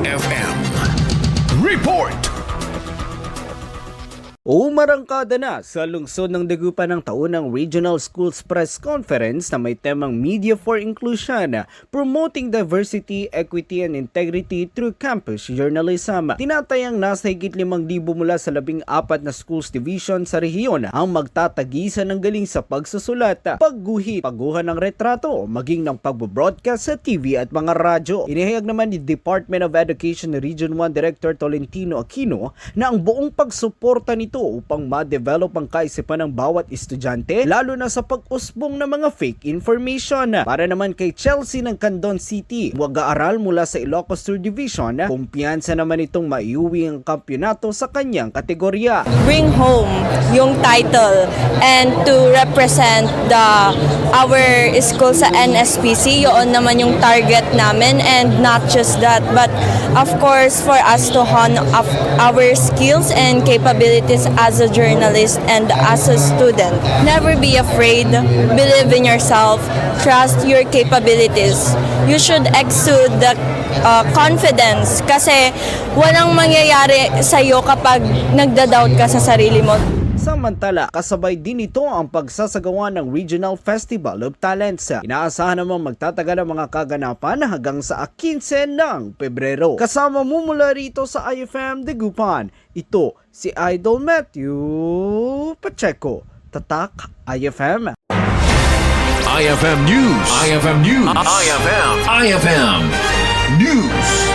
IFM Report. Umarangkada na sa lungsod ng Dagupan ng taunang Regional Schools Press Conference na may temang Media for Inclusion, Promoting Diversity, Equity and Integrity Through Campus Journalism. Tinatayang nasa higit 5,000 mula sa 14 na schools division sa rehiyon ang magtatagisan ng galing sa pagsusulat, pagguhit, pagguhan ng retrato, maging ng pagbo-broadcast sa TV at mga radyo. Inihayag naman ni Department of Education Region 1 Director Tolentino Aquino na ang buong pagsuporta nito upang ma-develop ang kaisipan ng bawat estudyante, lalo na sa pag-usbong ng mga fake information. Para naman kay Chelsea ng Candon City, mag-aaral mula sa Ilocos Sur Division, kumpiyansa naman itong maiuwi ang kampyonato sa kanyang kategorya. Bring home yung title and to represent our school sa NSPC, yun naman yung target namin, and not just that, but of course for us to hone up our skills and capabilities as a journalist and as a student. Never be afraid, believe in yourself, trust your capabilities. You should exude the confidence kasi walang mangyayari sa'yo kapag nagda-doubt ka sa sarili mo. Samantala, kasabay din ito ang pagsasagawa ng Regional Festival of Talents. Inaasahan namang magtatagal ang mga kaganapan hanggang sa 15 ng Pebrero. Kasama mo mula rito sa IFM Dagupan, ito si Idol Matthew Pacheco. Tatak IFM. IFM News. IFM News. IFM News.